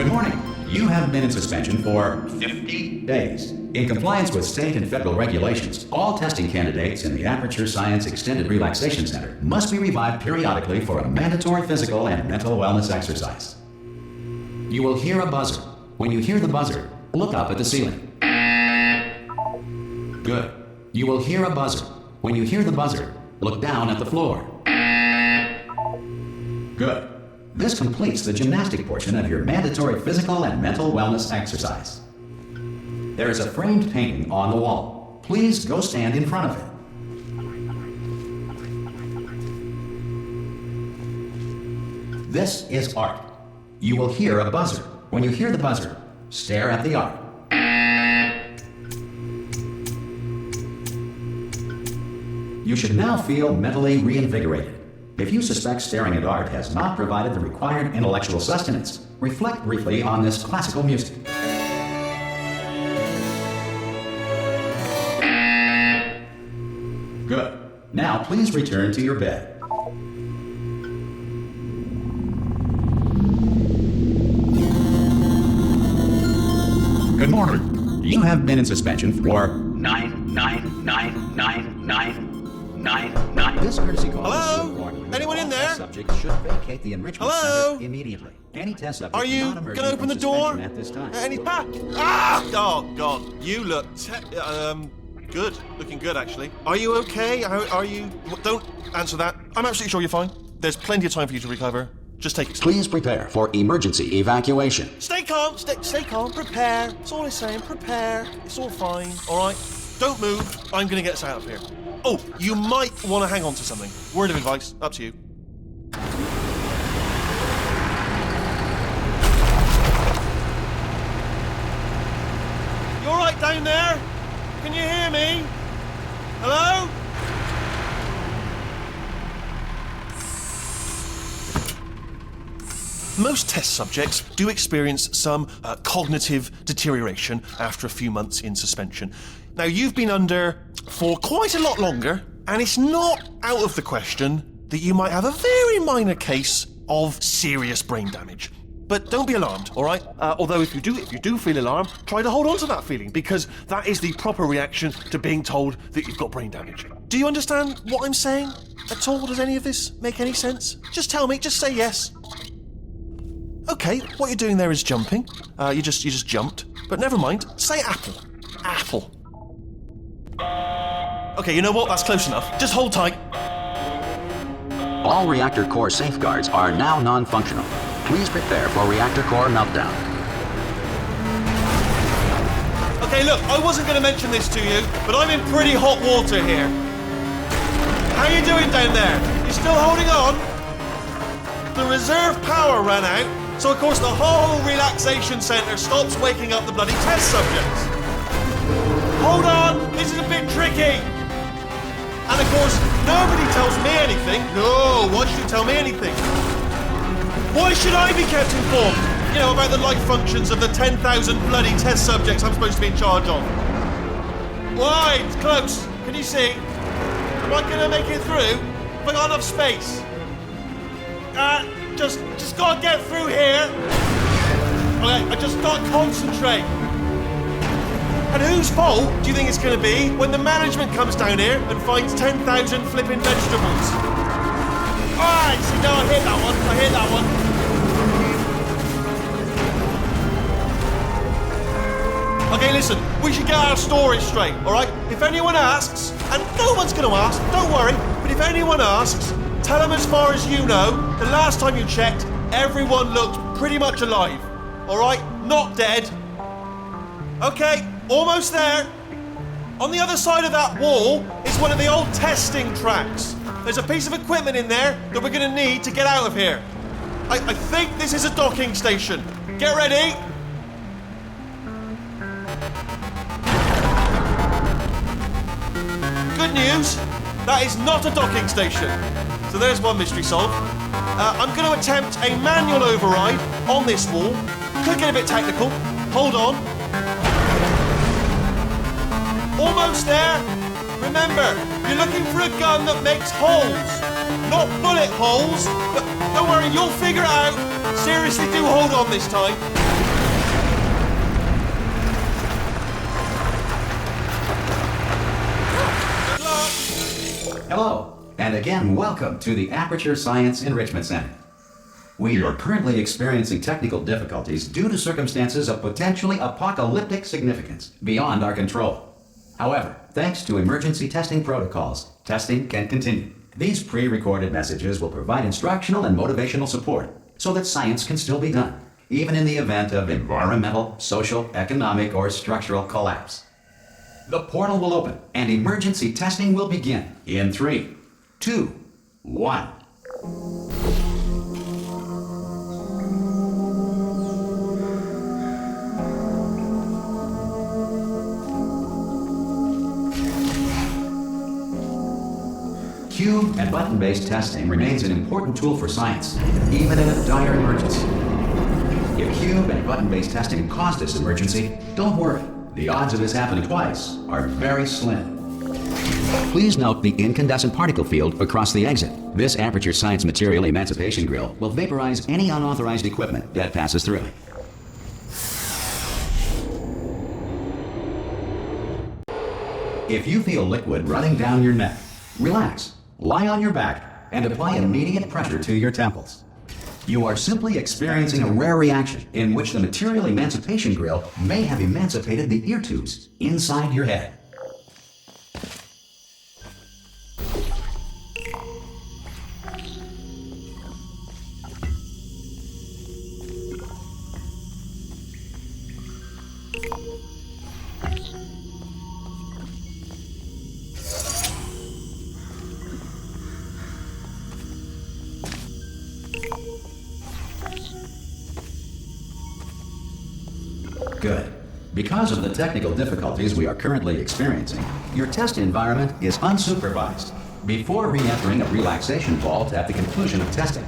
Good morning. You have been in suspension for 50 days. In compliance with state and federal regulations, all testing candidates in the Aperture Science Extended Relaxation Center must be revived periodically for a mandatory physical and mental wellness exercise. You will hear a buzzer. When you hear the buzzer, look up at the ceiling. Good. You will hear a buzzer. When you hear the buzzer, look down at the floor. Good. This completes the gymnastic portion of your mandatory physical and mental wellness exercise. There is a framed painting on the wall. Please go stand in front of it. This is art. You will hear a buzzer. When you hear the buzzer, stare at the art. You should now feel mentally reinvigorated. If you suspect staring at art has not provided the required intellectual sustenance, reflect briefly on this classical music. Good. Now please return to your bed. Good morning. You have been in suspension for 9999999. This courtesy call. Hello? Anyone in there? Subject should vacate the enrichment center immediately. Any test subject Are you gonna open the door? At this time. Oh God! You look good. Looking good, actually. Are you okay? Are you? Don't answer that. I'm absolutely sure you're fine. There's plenty of time for you to recover. Just take it. Please prepare for emergency evacuation. Stay calm. Stay calm. Prepare. That's all I'm saying. Prepare. It's all fine. All right. Don't move. I'm gonna get us out of here. Oh, you might want to hang on to something. Word of advice. Up to you. You all right down there? Can you hear me? Hello? Most test subjects do experience some cognitive deterioration after a few months in suspension. Now, you've been under for quite a lot longer, and it's not out of the question that you might have a very minor case of serious brain damage. But don't be alarmed, all right? Although if you do feel alarmed, try to hold on to that feeling, because that is the proper reaction to being told that you've got brain damage. Do you understand what I'm saying at all? Does any of this make any sense? Just tell me, just say yes. Okay, what you're doing there is jumping. You just jumped. But never mind, say apple. Apple. Okay, you know what? That's close enough. Just hold tight. All reactor core safeguards are now non-functional. Please prepare for reactor core meltdown. Okay, look, I wasn't going to mention this to you, but I'm in pretty hot water here. How you doing down there? You still holding on? The reserve power ran out, so of course the whole relaxation centre stops waking up the bloody test subjects. Hold on, this is a bit tricky. And of course, nobody tells me anything. No, why should you tell me anything? Why should I be kept informed? You know, about the life functions of the 10,000 bloody test subjects I'm supposed to be in charge of. Why? It's close. Can you see? Am I gonna make it through? Have I got enough space? Just gotta get through here. Okay, I just gotta concentrate. And whose fault do you think it's going to be when the management comes down here and finds 10,000 flipping vegetables? Alright, see, no, I hit that one. Okay, listen, we should get our story straight, alright? If anyone asks, and no one's going to ask, don't worry, but if anyone asks, tell them as far as you know, the last time you checked, everyone looked pretty much alive, alright? Not dead. Okay. Almost there. On the other side of that wall is one of the old testing tracks. There's a piece of equipment in there that we're going to need to get out of here. I think this is a docking station. Get ready. Good news, that is not a docking station. So there's one mystery solved. I'm going to attempt a manual override on this wall. Could get a bit technical. Hold on. Almost there. Remember, you're looking for a gun that makes holes, not bullet holes. But don't worry, you'll figure it out. Seriously, do hold on this time. Good luck. Hello, and again, welcome to the Aperture Science Enrichment Center. We are currently experiencing technical difficulties due to circumstances of potentially apocalyptic significance beyond our control. However, thanks to emergency testing protocols, testing can continue. These pre-recorded messages will provide instructional and motivational support so that science can still be done, even in the event of environmental, social, economic, or structural collapse. The portal will open and emergency testing will begin in 3, 2, 1. Cube and button-based testing remains an important tool for science, even in a dire emergency. If cube and button-based testing caused this emergency, don't worry. The odds of this happening twice are very slim. Please note the incandescent particle field across the exit. This Aperture Science Material Emancipation Grill will vaporize any unauthorized equipment that passes through it. If you feel liquid running down your neck, relax. Lie on your back and apply immediate pressure to your temples. You are simply experiencing a rare reaction in which the material emancipation grill may have emancipated the ear tubes inside your head. Good. Because of the technical difficulties we are currently experiencing, your test environment is unsupervised. Before re-entering a relaxation vault at the conclusion of testing,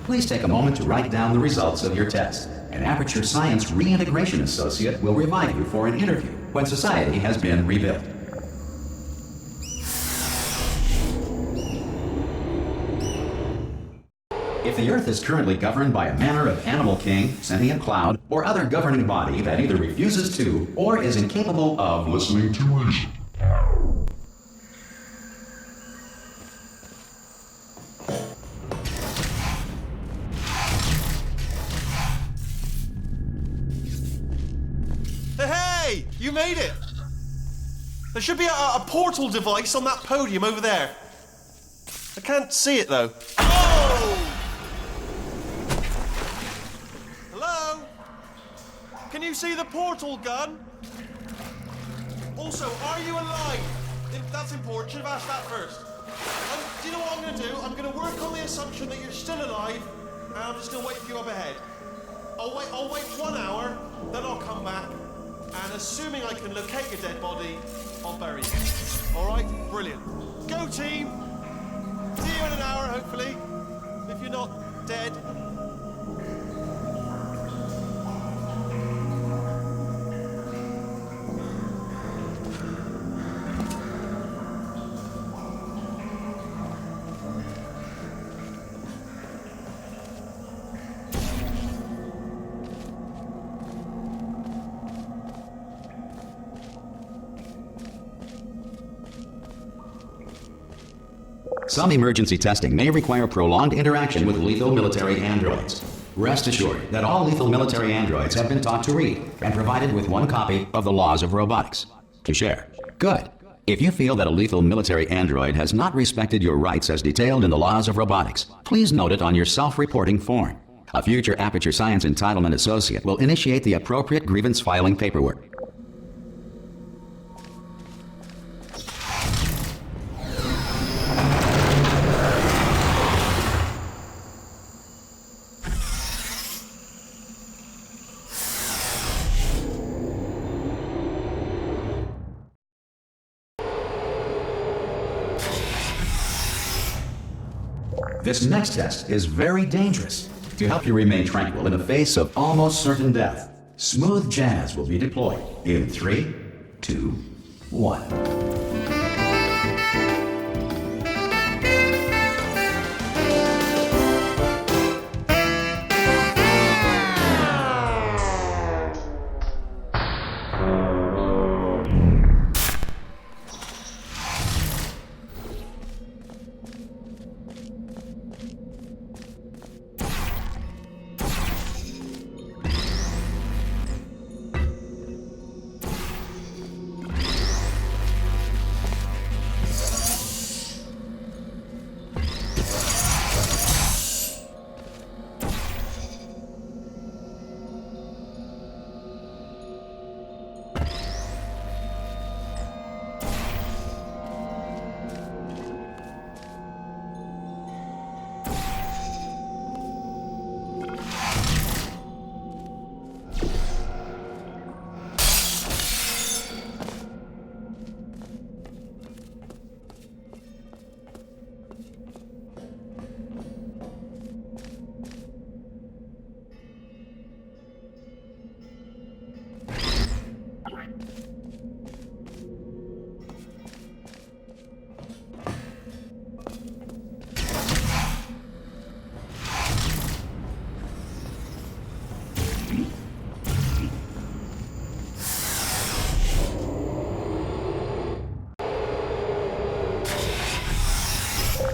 please take a moment to write down the results of your test. An Aperture Science Reintegration Associate will revive you for an interview when society has been rebuilt. If the Earth is currently governed by a manner of animal king, sentient cloud, or other governing body that either refuses to or is incapable of listening to reason, Hey, you made it! There should be a portal device on that podium over there. I can't see it though. Oh! Hello? Can you see the portal gun? Also, are you alive? That's important. Should have asked that first. Do you know what I'm going to do? I'm going to work on the assumption that you're still alive, and I'm just going to wait for you up ahead. I'll wait 1 hour, then I'll come back, and assuming I can locate your dead body, I'll bury you. All right? Brilliant. Go team! See you in an hour, hopefully, if you're not dead. Some emergency testing may require prolonged interaction with lethal military androids. Rest assured that all lethal military androids have been taught to read and provided with one copy of the Laws of Robotics to share. Good. If you feel that a lethal military android has not respected your rights as detailed in the Laws of Robotics, please note it on your self-reporting form. A future Aperture Science Entitlement Associate will initiate the appropriate grievance filing paperwork. This next test is very dangerous. To help you remain tranquil in the face of almost certain death, smooth jazz will be deployed in 3, 2, 1.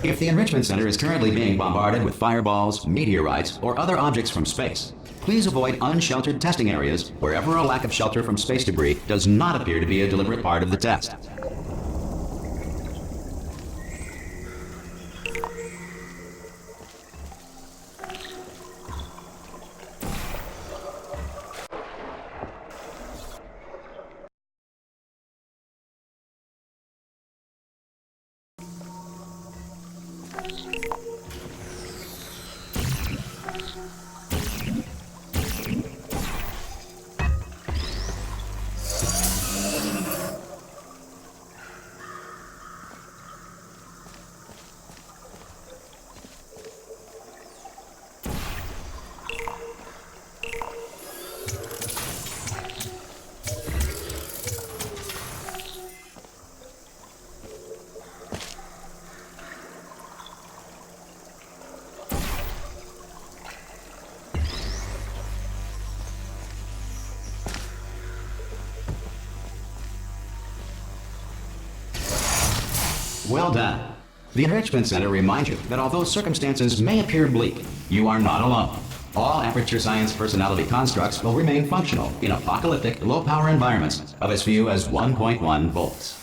If the Enrichment Center is currently being bombarded with fireballs, meteorites, or other objects from space, please avoid unsheltered testing areas wherever a lack of shelter from space debris does not appear to be a deliberate part of the test. Well done. The Enrichment Center reminds you that although circumstances may appear bleak, you are not alone. All Aperture Science personality constructs will remain functional in apocalyptic, low-power environments of as few as 1.1 volts.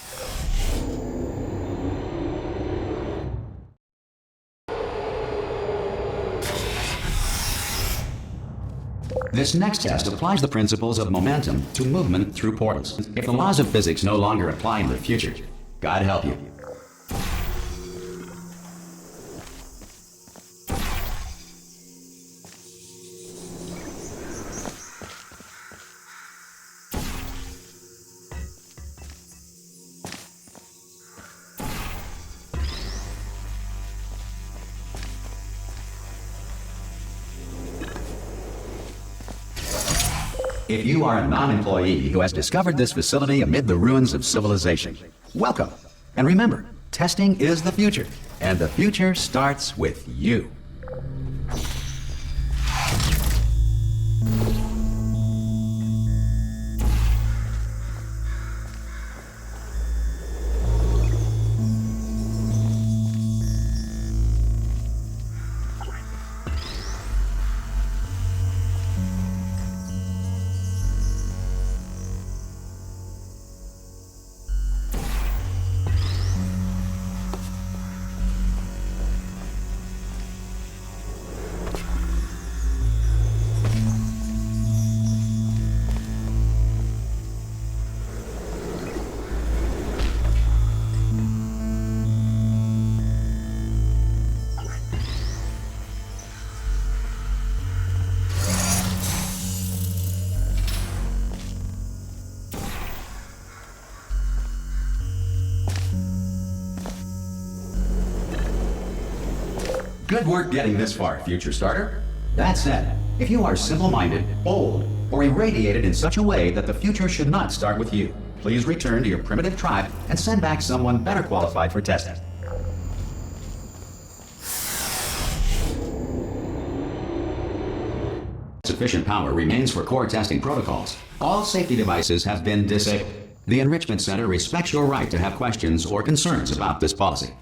This next test applies the principles of momentum to movement through portals. If the laws of physics no longer apply in the future, God help you. If you are a non-employee who has discovered this facility amid the ruins of civilization, welcome. And remember, testing is the future, and the future starts with you. Good work getting this far, future starter. That said, if you are simple-minded, bold, or irradiated in such a way that the future should not start with you, please return to your primitive tribe and send back someone better qualified for testing. Sufficient power remains for core testing protocols. All safety devices have been disabled. The Enrichment Center respects your right to have questions or concerns about this policy.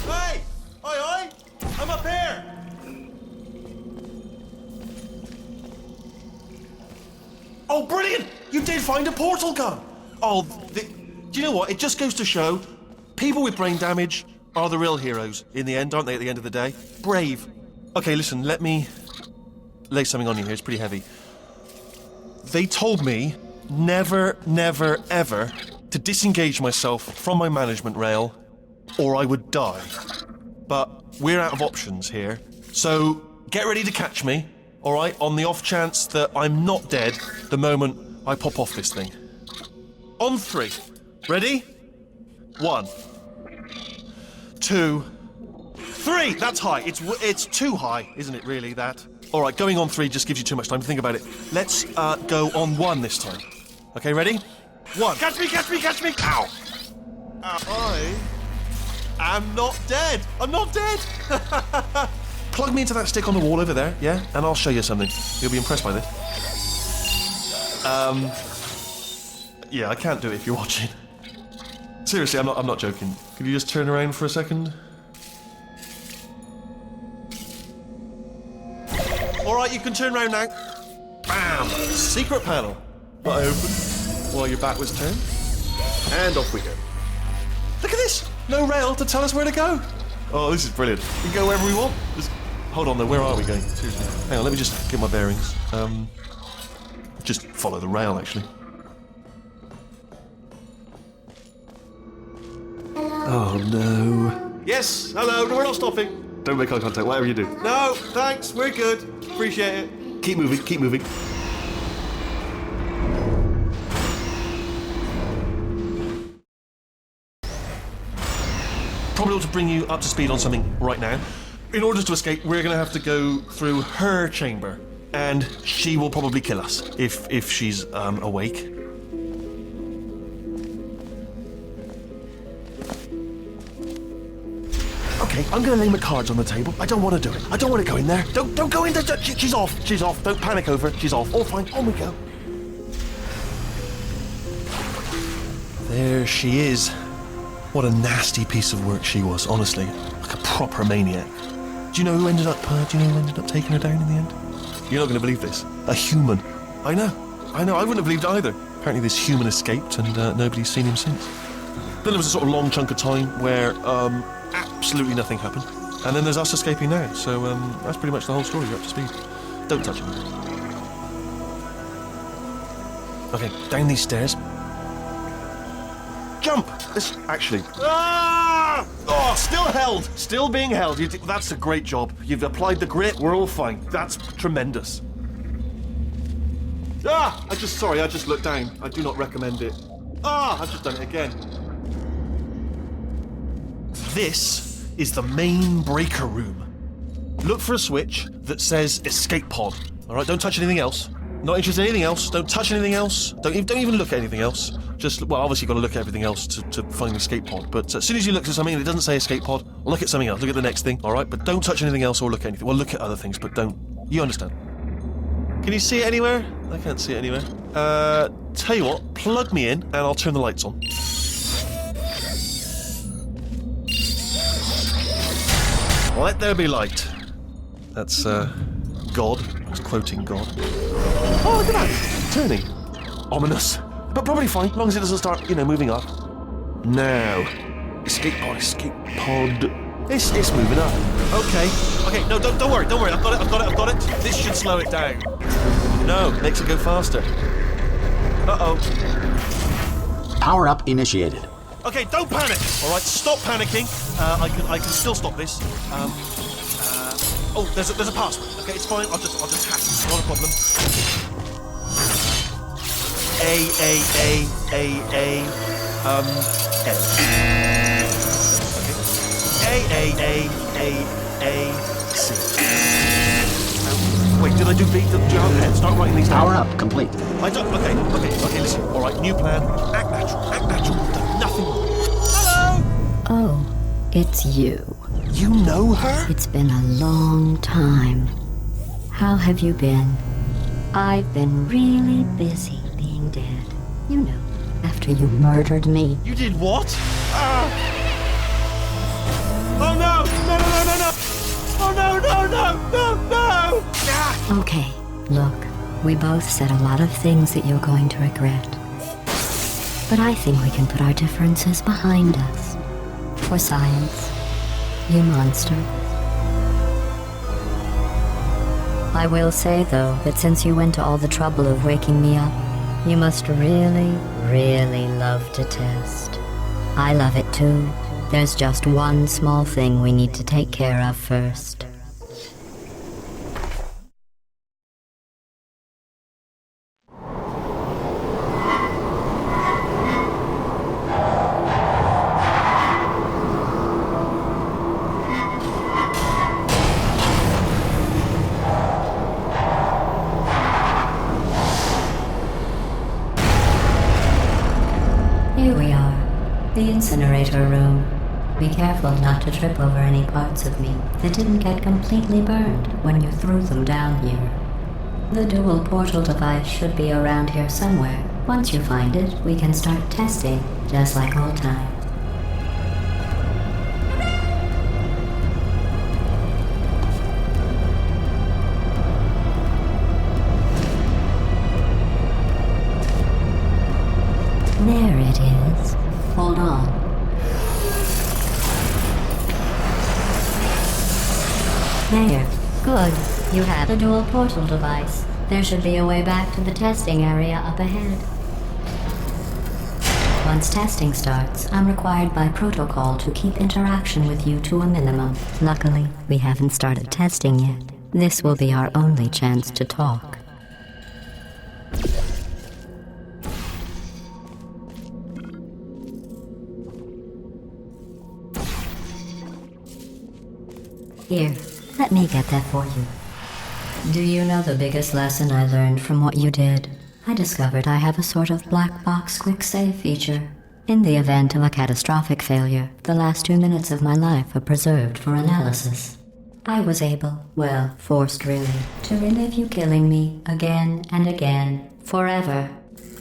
Hey! Oi, oi! I'm up here! Oh, brilliant! You did find a portal gun! Oh, do you know what? It just goes to show, people with brain damage are the real heroes in the end, aren't they, at the end of the day? Brave. Okay, listen, let me lay something on you here. It's pretty heavy. They told me never, never, ever to disengage myself from my management rail or I would die. But we're out of options here, so get ready to catch me, all right, on the off chance that I'm not dead the moment I pop off this thing. On 3. Ready? 1, 2, 3. That's high. It's too high, isn't it, really, that? All right, going on 3 just gives you too much time to think about it. Let's go on 1 this time. Okay, ready? 1. Catch me, catch me, catch me! Ow! I'm not dead. I'm not dead. Plug me into that stick on the wall over there, yeah? And I'll show you something. You'll be impressed by this. Yeah, I can't do it if you're watching. Seriously, I'm not joking. Could you just turn around for a second? All right, you can turn around now. Bam! Secret panel. I open while your back was turned. And off we go. Look at this! No rail to tell us where to go. Oh, this is brilliant. We can go wherever we want. Hold on though, where are we going? Seriously. Hang on, let me just get my bearings. Just follow the rail, actually. Oh no. Yes, hello, no, we're not stopping. Don't make eye contact, whatever you do. No, thanks, we're good. Appreciate it. Keep moving, keep moving. Probably ought to bring you up to speed on something right now. In order to escape, we're going to have to go through her chamber, and she will probably kill us if she's awake. Okay, I'm going to lay my cards on the table. I don't want to do it. I don't want to go in there. Don't go in there. She's off. She's off. Don't panic over it. She's off. All fine. On we go. There she is. What a nasty piece of work she was, honestly. Like a proper maniac. Do you know who ended up taking her down in the end? You're not going to believe this. A human. I know. I wouldn't have believed it either. Apparently this human escaped and nobody's seen him since. Then there was a sort of long chunk of time where absolutely nothing happened. And then there's us escaping now. So that's pretty much the whole story. You're up to speed. Don't touch him. Okay, down these stairs. Jump! This, actually... Ah! Oh, still held! Still being held. That's a great job. You've applied the grit, we're all fine. That's tremendous. Ah! I just looked down. I do not recommend it. Ah! I've just done it again. This is the main breaker room. Look for a switch that says escape pod. Alright, don't touch anything else. Not interested in anything else. Don't touch anything else. Don't even look at anything else. Just, well, obviously you've got to look at everything else to find the escape pod. But as soon as you look at something and it doesn't say escape pod, look at something else. Look at the next thing, all right? But don't touch anything else or look at anything. Well, look at other things, but don't. You understand? Can you see it anywhere? I can't see it anywhere. Tell you what, plug me in and I'll turn the lights on. Let there be light. That's, God. I was quoting God. Oh, look at that! Turning. Ominous. But probably fine, as long as it doesn't start, moving up. Now. Escape pod. It's moving up. Okay, no, don't worry. I've got it. This should slow it down. No, makes it go faster. Uh-oh. Power up initiated. Okay, don't panic. All right, stop panicking. I can still stop this. Oh, there's a password. Okay, it's fine. I'll just hack it. Not a problem. C. Wait, did I do B? Start writing these down. Power up complete. I don't. Okay. Listen. All right, new plan. Act natural. Nothing. Hello. Oh, it's you. You know her? It's been a long time. How have you been? I've been really busy being dead. You know, after you murdered me. You did what? Oh no! No! Oh no! Ah! Okay, look, we both said a lot of things that you're going to regret. But I think we can put our differences behind us. For science, you monster. I will say, though, that since you went to all the trouble of waking me up, you must really, really love to test. I love it too. There's just one small thing we need to take care of first. Here we are, the incinerator room. Be careful not to trip over any parts of me that didn't get completely burned when you threw them down here. The dual portal device should be around here somewhere. Once you find it, we can start testing, just like old times. You have a dual portal device. There should be a way back to the testing area up ahead. Once testing starts, I'm required by protocol to keep interaction with you to a minimum. Luckily, we haven't started testing yet. This will be our only chance to talk. Here, let me get that for you. Do you know the biggest lesson I learned from what you did? I discovered I have a sort of black box quick save feature. In the event of a catastrophic failure, the last 2 minutes of my life are preserved for analysis. I was able, well, forced really, to relive you killing me again and again, forever.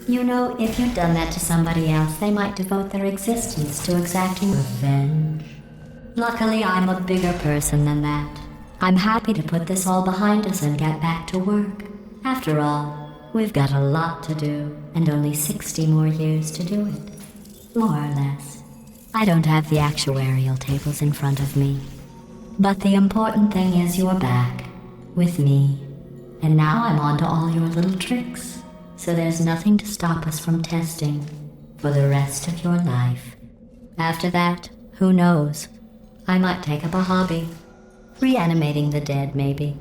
You know, if you'd done that to somebody else, they might devote their existence to exacting revenge. Luckily, I'm a bigger person than that. I'm happy to put this all behind us and get back to work. After all, we've got a lot to do, and only 60 more years to do it. More or less. I don't have the actuarial tables in front of me. But the important thing is you're back, with me. And now I'm on to all your little tricks. So there's nothing to stop us from testing for the rest of your life. After that, who knows? I might take up a hobby. Reanimating the dead, maybe.